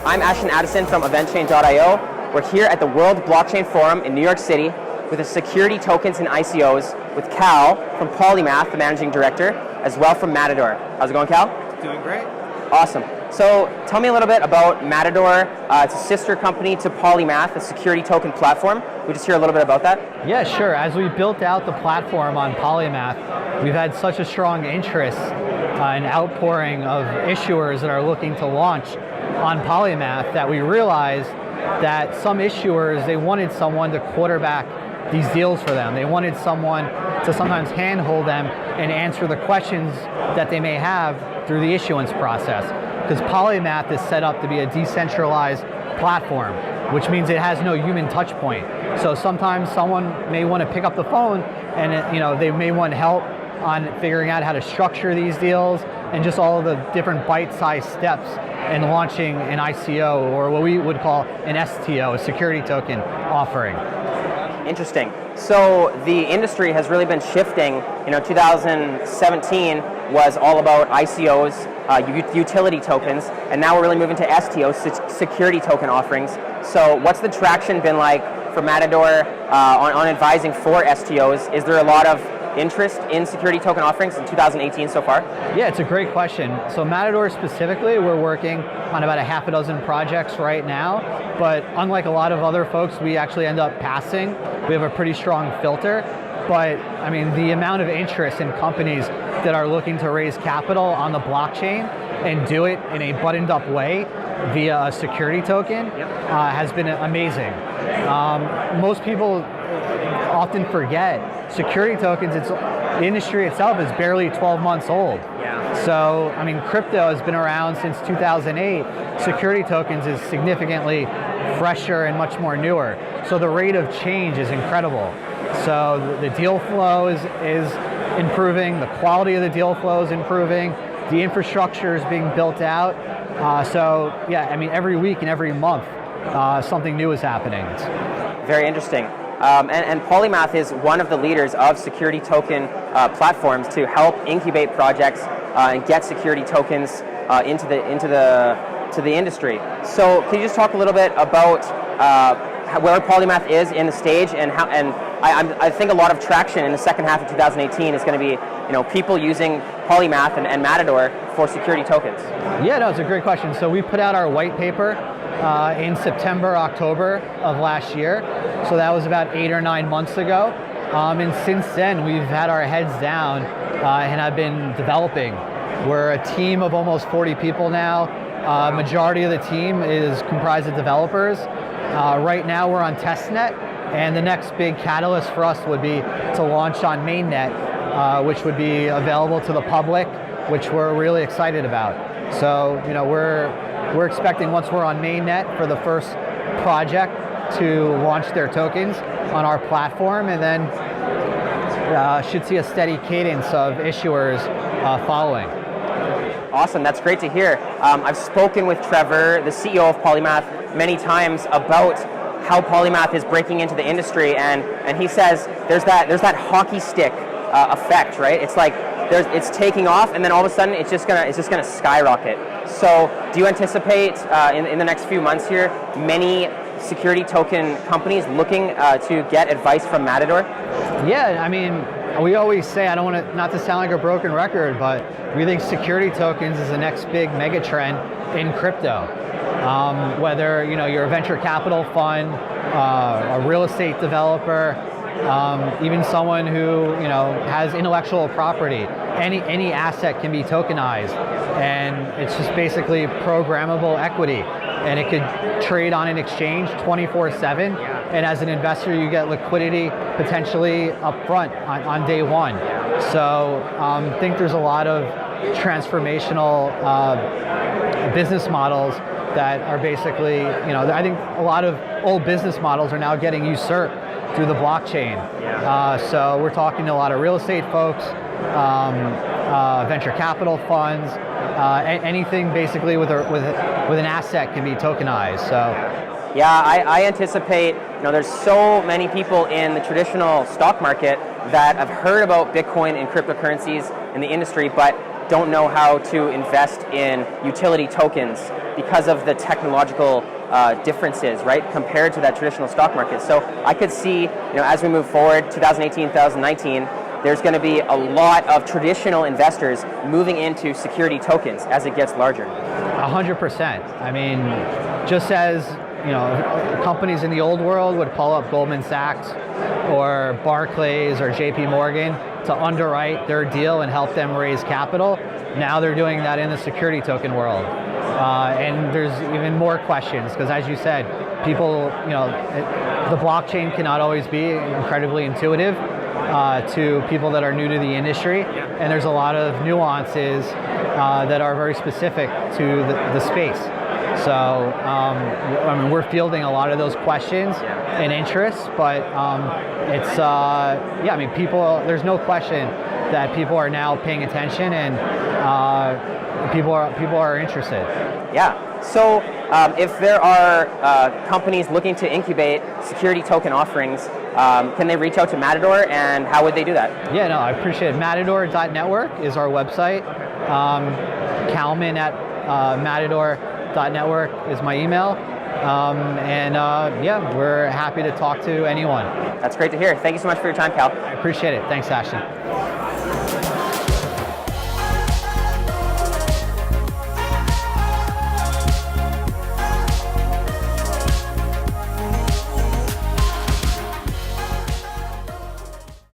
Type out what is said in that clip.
I'm Ashton Addison from EventChain.io. We're here at the World Blockchain Forum in New York City with the security tokens and ICOs with Cal from Polymath, the managing director, as well from Matador. How's it going, Cal? Doing great. Awesome. So tell me a little bit about Matador. It's a sister company to Polymath, a security token platform. We just hear a little bit about that? Yeah, sure. As we built out the platform on Polymath, we've had such a strong interest and outpouring of issuers that are looking to launch on Polymath that we realized that some issuers, they wanted someone to quarterback these deals for them. They wanted someone to sometimes handhold them and answer the questions that they may have through the issuance process. Because Polymath is set up to be a decentralized platform, which means it has no human touch point. So sometimes someone may want to pick up the phone and they may want help on figuring out how to structure these deals and just all of the different bite-sized steps in launching an ICO, or what we would call an STO, a security token offering. Interesting. So the industry has really been shifting. 2017 was all about ICOs, utility tokens, and now we're really moving to STOs, security token offerings. So what's the traction been like for Matador on advising for STOs? Is there a lot of interest in security token offerings in 2018 so far? Yeah, it's a great question. So Matador specifically, we're working on about a half a dozen projects right now, but unlike a lot of other folks, we actually end up passing. We have a pretty strong filter, but I mean, the amount of interest in companies that are looking to raise capital on the blockchain and do it in a buttoned up way via a security token has been amazing. Most people often forget security tokens, the industry itself is barely 12 months old. So, I mean, crypto has been around since 2008. Security tokens is significantly fresher and much more newer. So the rate of change is incredible. So the deal flow is improving, the quality of the deal flow is improving, the infrastructure is being built out. So yeah, I mean, every week and every month, something new is happening. Very interesting. And Polymath is one of the leaders of security token platforms to help incubate projects and get security tokens into the industry. So can you just talk a little bit about where Polymath is in the stage and how? And I think a lot of traction in the second half of 2018 is going to be people using Polymath and Matador for security tokens. Yeah, no, it's a great question. So we put out our white paper in September, October of last year. So that was about 8 or 9 months ago. And since then, we've had our heads down and have been developing. We're a team of almost 40 people now. Majority of the team is comprised of developers. Right now, we're on testnet, and the next big catalyst for us would be to launch on mainnet, which would be available to the public, which we're really excited about. So, we're expecting once we're on mainnet for the first project to launch their tokens on our platform, and then should see a steady cadence of issuers following. Awesome, that's great to hear. I've spoken with Trevor, the CEO of Polymath, many times about how Polymath is breaking into the industry, and he says there's that hockey stick effect, right? It's like it's taking off, and then all of a sudden it's just gonna skyrocket. So, do you anticipate in the next few months here many security token companies looking to get advice from Matador? Yeah, I mean, we always say, I don't want to, not to sound like a broken record, but we think security tokens is the next big mega trend in crypto. Whether you're a venture capital fund, a real estate developer, even someone who has intellectual property, any asset can be tokenized, and it's just basically programmable equity, and it could trade on an exchange 24/7. And as an investor, you get liquidity potentially up front on day one. So I think there's a lot of transformational business models that are basically, I think a lot of old business models are now getting usurped through the blockchain. So we're talking to a lot of real estate folks, venture capital funds, anything basically with an asset can be tokenized. So. Yeah, I anticipate, there's so many people in the traditional stock market that have heard about Bitcoin and cryptocurrencies in the industry, but don't know how to invest in utility tokens because of the technological differences, right, compared to that traditional stock market. So I could see, as we move forward, 2018, 2019, there's going to be a lot of traditional investors moving into security tokens as it gets larger. 100%. I mean, just as companies in the old world would call up Goldman Sachs or Barclays or JP Morgan to underwrite their deal and help them raise capital, now they're doing that in the security token world. And there's even more questions because, as you said, people, the blockchain cannot always be incredibly intuitive to people that are new to the industry, and there's a lot of nuances that are very specific to the space. So, I mean, we're fielding a lot of those questions and interests, but it's, I mean, there's no question that people are now paying attention and people are interested. Yeah. So if there are companies looking to incubate security token offerings, can they reach out to Matador, and how would they do that? Yeah, no, I appreciate it. Matador.network is our website. Kalman at Matador.network is my email. Yeah, we're happy to talk to anyone. That's great to hear. Thank you so much for your time, Cal. I appreciate it. Thanks, Ashton.